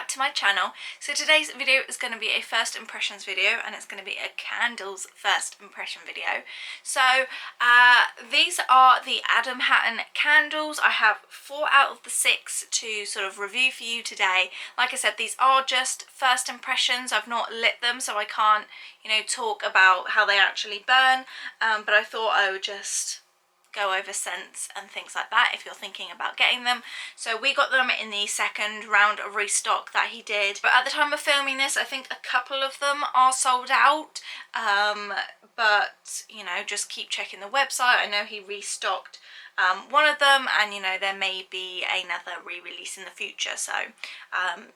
to my channel. So today's video is going to be a first impressions video, and it's going to be a candles first impression video. So these are the Adam Hattan candles. I have 4 out of the 6 to sort of review for you today. Like I said, these are just first impressions. I've not lit them, so I can't, you know, talk about how they actually burn, but I thought I would just go over scents and things like that if you're thinking about getting them. So we got them in the second round of restock that he did, but at the time of filming this I think a couple of them are sold out, but you know, just keep checking the website. I know he restocked one of them, and you know, there may be another re-release in the future. So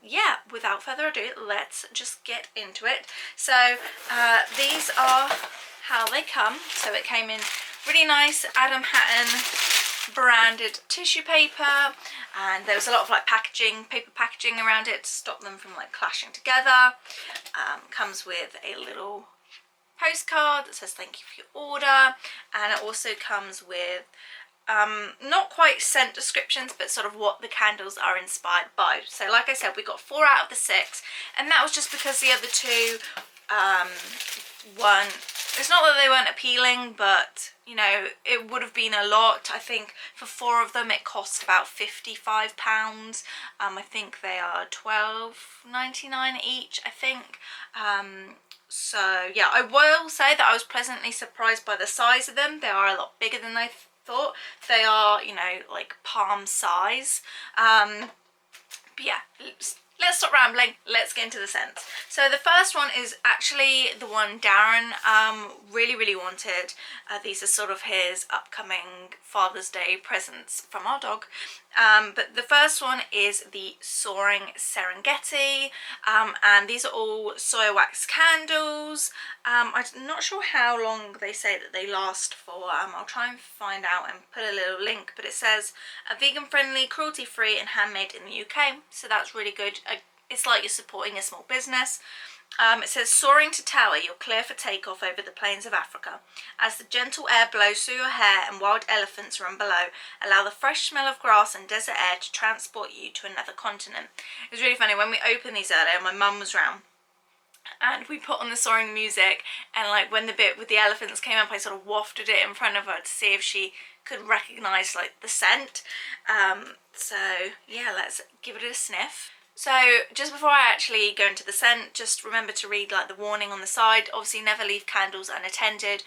yeah, without further ado, let's just get into it. So these are how they come. So it came in really nice Adam Hattan branded tissue paper, and there was a lot of like paper packaging around it to stop them from like clashing together. Comes with a little postcard that says thank you for your order, and it also comes with not quite scent descriptions, but sort of what the candles are inspired by. So like I said, we got 4 out of the 6, and that was just because the other 2 weren't, it's not that they weren't appealing, but you know, it would have been a lot. I think for 4 of them it cost about £55. I think they are £12.99 each, I think. So yeah, I will say that I was pleasantly surprised by the size of them. They are a lot bigger than I thought. They are, you know, like palm size. But yeah, let's stop rambling, let's get into the scents. So the first one is actually the one Darren really wanted. These are sort of his upcoming Father's Day presents from our dog. But the first one is the Soaring Serengeti, and these are all soy wax candles. I'm not sure how long they say that they last for. I'll try and find out and put a little link, but it says vegan friendly, cruelty free and handmade in the UK, so that's really good. It's like you're supporting a small business. It says, soaring to tower, you're clear for takeoff over the plains of Africa. As the gentle air blows through your hair and wild elephants run below, allow the fresh smell of grass and desert air to transport you to another continent. It was really funny, when we opened these earlier, my mum was round, and we put on the soaring music, and like when the bit with the elephants came up, I sort of wafted it in front of her to see if she could recognise like the scent. So yeah, let's give it a sniff. So just before I actually go into the scent, just remember to read like the warning on the side. Obviously never leave candles unattended.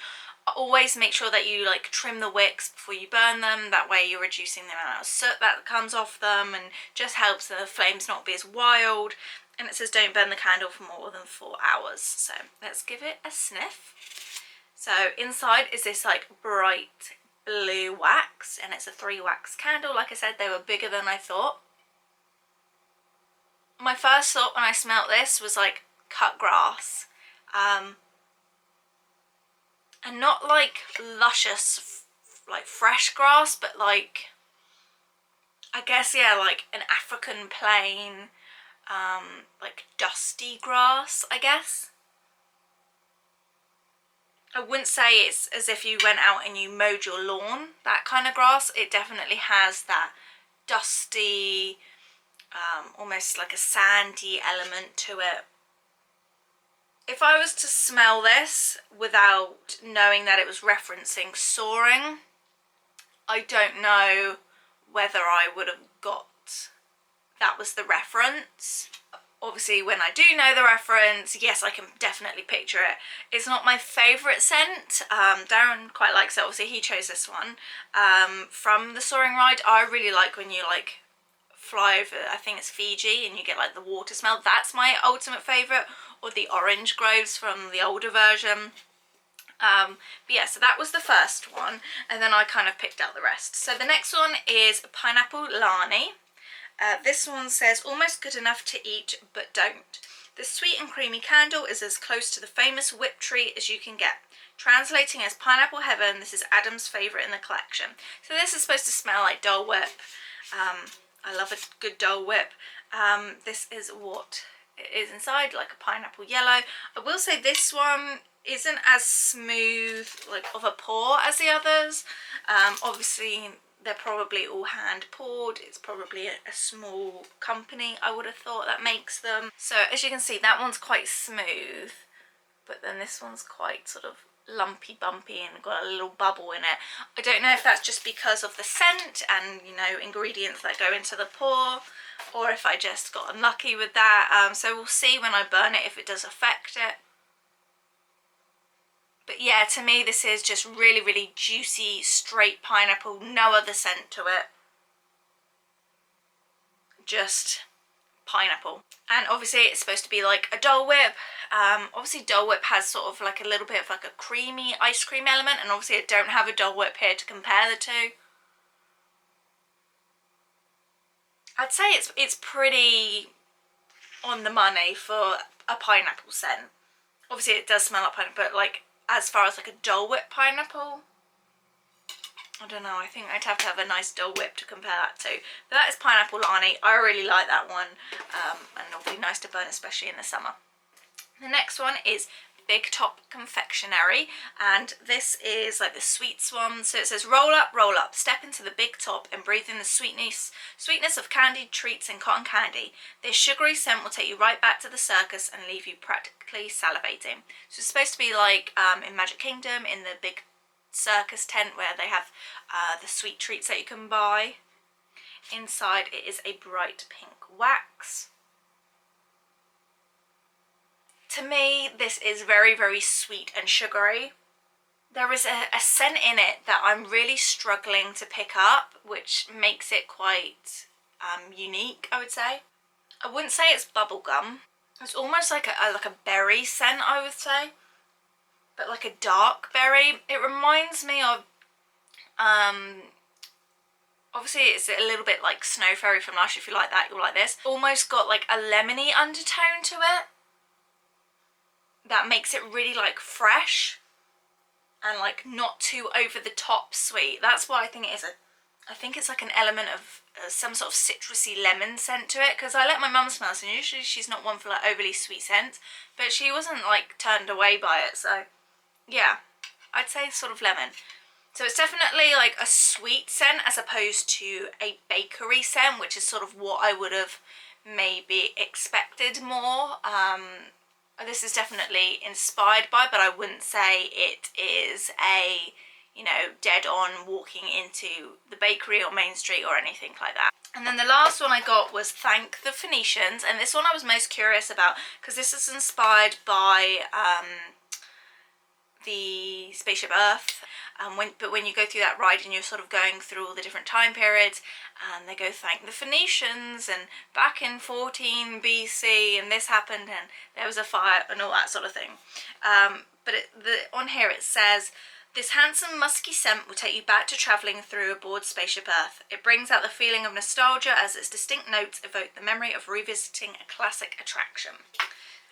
Always make sure that you like trim the wicks before you burn them. That way you're reducing the amount of soot that comes off them, and just helps the flames not be as wild. And it says don't burn the candle for more than 4 hours. So let's give it a sniff. So inside is this like bright blue wax, and it's a 3 wax candle. Like I said, they were bigger than I thought. My first thought when I smelt this was like cut grass, and not like luscious like fresh grass, but like, I guess, yeah, like an African plain like dusty grass, I guess. I wouldn't say it's as if you went out and you mowed your lawn, that kind of grass. It definitely has that dusty, almost like a sandy element to it. If I was to smell this without knowing that it was referencing soaring, I don't know whether I would have got that was the reference. Obviously when I do know the reference, yes, I can definitely picture it. It's not my favourite scent. Darren quite likes it. Obviously he chose this one from the Soaring ride. I really like when you like fly over, I think it's Fiji, and you get like the water smell. That's my ultimate favourite, or the orange groves from the older version. But yeah, so that was the first one, and then I kind of picked out the rest. So the next one is Pineapple Lani. This one says almost good enough to eat but don't. This sweet and creamy candle is as close to the famous whipped treat as you can get. Translating as pineapple heaven, this is Adam's favourite in the collection. So this is supposed to smell like Dole Whip. I love a good Dole Whip. This is what it is inside, like a pineapple yellow. I will say this one isn't as smooth, like of a pour as the others. Obviously they're probably all hand poured. It's probably a small company, I would have thought, that makes them. So as you can see, that one's quite smooth, but then this one's quite sort of lumpy bumpy and got a little bubble in it. I don't know if that's just because of the scent and, you know, ingredients that go into the pour, or if I just got unlucky with that. So we'll see when I burn it if it does affect it. But yeah, to me this is just really, really juicy, straight pineapple, no other scent to it. Just pineapple. And obviously it's supposed to be like a Dole Whip. Obviously Dole Whip has sort of like a little bit of like a creamy ice cream element, and obviously I don't have a Dole Whip here to compare the two. I'd say it's pretty on the money for a pineapple scent. Obviously it does smell like pineapple, but like as far as like a Dole Whip pineapple, I don't know, I think I'd have to have a nice Dole Whip to compare that to. But that is Pineapple Lani. I really like that one, and it'll be nice to burn, especially in the summer. The next one is Big Top Confectionery, and this is like the Sweet Swan. So it says, roll up, step into the big top and breathe in the sweetness of candied treats and cotton candy. This sugary scent will take you right back to the circus and leave you practically salivating. So it's supposed to be like in Magic Kingdom, in the big circus tent where they have the sweet treats that you can buy. Inside it is a bright pink wax. To me, this is very, very sweet and sugary. There is a scent in it that I'm really struggling to pick up, which makes it quite unique, I would say. I wouldn't say it's bubblegum. It's almost like a berry scent, I would say, but like a dark berry. It reminds me of, obviously it's a little bit like Snow Fairy from Lush. If you like that, you'll like this. Almost got like a lemony undertone to it that makes it really like fresh and like not too over the top sweet. That's why I think it is I think it's like an element of some sort of citrusy lemon scent to it, because I let my mum smell it, and usually she's not one for like overly sweet scents, but she wasn't like turned away by it. So yeah, I'd say sort of lemon. So it's definitely like a sweet scent as opposed to a bakery scent, which is sort of what I would have maybe expected more. This is definitely inspired by, but I wouldn't say it is a, you know, dead on walking into the bakery or Main Street or anything like that. And then the last one I got was Thank the Phoenicians, and this one I was most curious about because this is inspired by the Spaceship Earth. But when you go through that ride and you're sort of going through all the different time periods, and they go thank the Phoenicians, and back in 14 BC and this happened and there was a fire and all that sort of thing. But on here it says, this handsome musky scent will take you back to travelling through aboard Spaceship Earth. It brings out the feeling of nostalgia as its distinct notes evoke the memory of revisiting a classic attraction.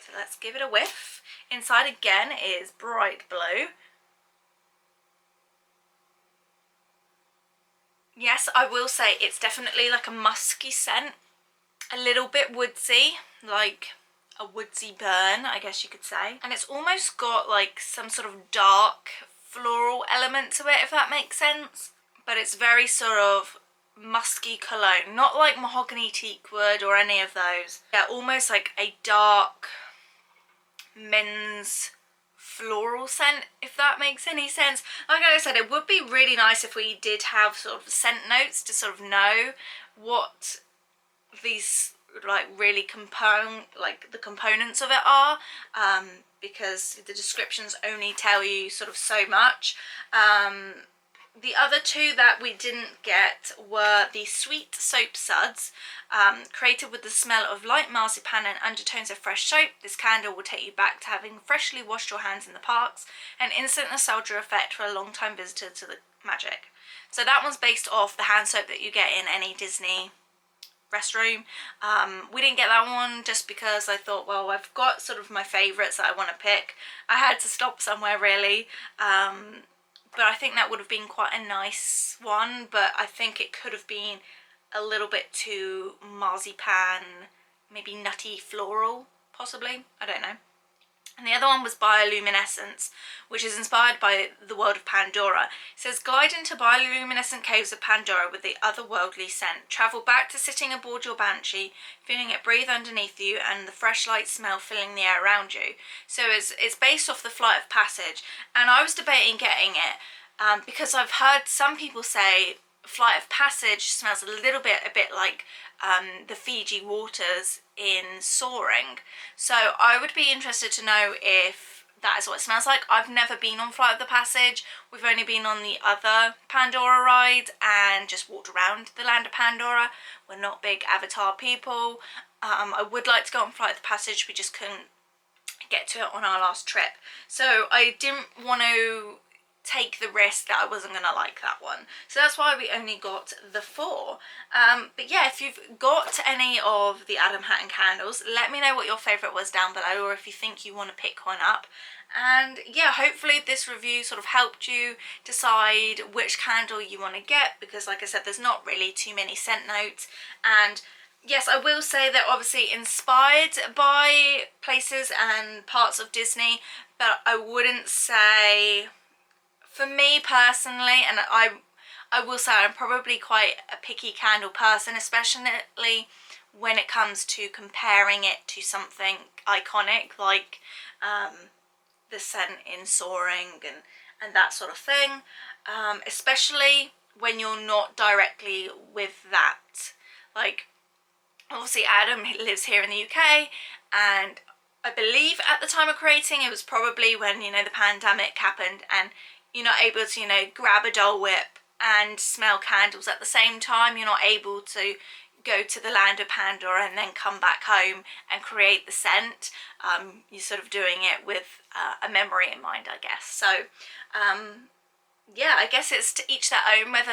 So let's give it a whiff. Inside again is bright blue. Yes, I will say it's definitely like a musky scent, a little bit woodsy, like a woodsy burn, I guess you could say. And it's almost got like some sort of dark floral element to it, if that makes sense. But it's very sort of musky cologne, not like mahogany teak wood or any of those. Yeah, almost like a dark men's floral scent, if that makes any sense. Like I said, it would be really nice if we did have sort of scent notes to sort of know what these like really the components of it are, because the descriptions only tell you sort of so much. The other two that we didn't get were the Sweet Soap Suds, created with the smell of light marzipan and undertones of fresh soap. This candle will take you back to having freshly washed your hands in the parks, an instant nostalgia effect for a long-time visitor to the magic. So that one's based off the hand soap that you get in any Disney restroom. We didn't get that one just because I thought, well, I've got sort of my favourites that I want to pick. I had to stop somewhere really. But I think that would have been quite a nice one, but I think it could have been a little bit too marzipan, maybe nutty floral, possibly. I don't know. And the other one was Bioluminescence, which is inspired by the world of Pandora. It says, glide into bioluminescent caves of Pandora with the otherworldly scent. Travel back to sitting aboard your Banshee, feeling it breathe underneath you and the fresh light smell filling the air around you. So it's based off the Flight of Passage. And I was debating getting it because I've heard some people say Flight of Passage smells a bit like the Fiji waters in Soaring. So I would be interested to know if that is what it smells like. I've never been on Flight of the Passage. We've only been on the other Pandora ride and just walked around the land of Pandora. We're not big Avatar people. I would like to go on Flight of the Passage. We just couldn't get to it on our last trip. So I didn't want to take the risk that I wasn't going to like that one. So that's why we only got the 4. But yeah, if you've got any of the Adam Hattan candles, let me know what your favourite was down below, or if you think you want to pick one up. And yeah, hopefully this review sort of helped you decide which candle you want to get, because like I said, there's not really too many scent notes. And yes, I will say they're obviously inspired by places and parts of Disney, but I wouldn't say, for me personally, and I will say I'm probably quite a picky candle person, especially when it comes to comparing it to something iconic like the scent in Soaring and that sort of thing, especially when you're not directly with that. Like, obviously Adam lives here in the UK, and I believe at the time of creating it was probably when, you know, the pandemic happened and you're not able to, you know, grab a Dole Whip and smell candles at the same time. You're not able to go to the land of Pandora and then come back home and create the scent. You're sort of doing it with a memory in mind, I guess. So yeah, I guess it's to each their own, whether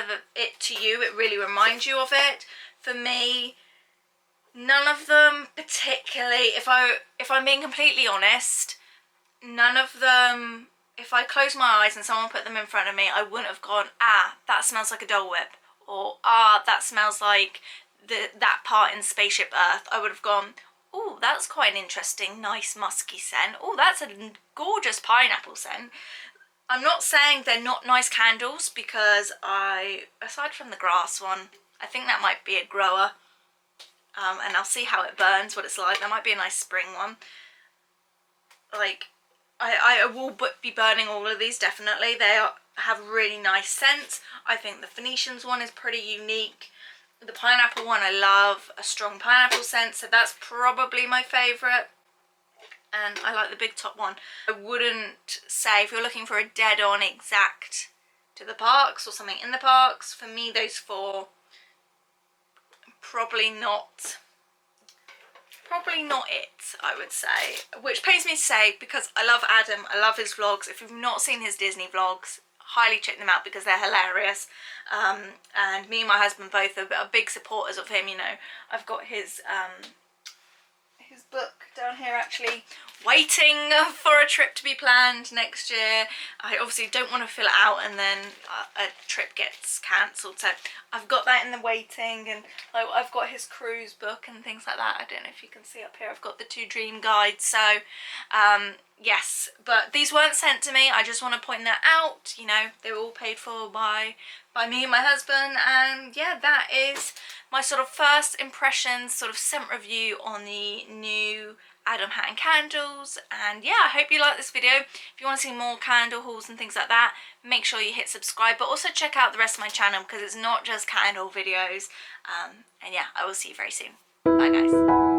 to you it really reminds you of it. For me, none of them particularly, if I'm being completely honest, none of them, if I close my eyes and someone put them in front of me, I wouldn't have gone, ah, that smells like a Dole Whip, or ah, that smells like that part in Spaceship Earth. I would have gone, oh, that's quite an interesting, nice musky scent. Oh, that's a gorgeous pineapple scent. I'm not saying they're not nice candles, because aside from the grass one, I think that might be a grower, and I'll see how it burns, what it's like. That might be a nice spring one. Like, I will be burning all of these, definitely. They have really nice scents. I think the Phoenicians one is pretty unique. The pineapple one, I love a strong pineapple scent, so that's probably my favourite. And I like the big top one. I wouldn't say, if you're looking for a dead-on exact to the parks or something in the parks, for me those 4, probably not it, I would say. Which pains me to say, because I love Adam, I love his vlogs. If you've not seen his Disney vlogs, highly check them out because they're hilarious. And me and my husband both are big supporters of him, you know. I've got his book down here, actually, waiting for a trip to be planned next year. I obviously don't want to fill it out and then a trip gets cancelled, so I've got that in the waiting. And I've got his cruise book and things like that. I don't know if you can see up here, I've got the 2 dream guides. So yes, but these weren't sent to me. I just want to point that out, you know. They were all paid for by me and my husband. And yeah, that is my sort of first impressions, sort of scent review on the new Adam Hattan candles. And yeah, I hope you like this video. If you want to see more candle hauls and things like that, make sure you hit subscribe, but also check out the rest of my channel because it's not just candle videos. And yeah, I will see you very soon. Bye guys.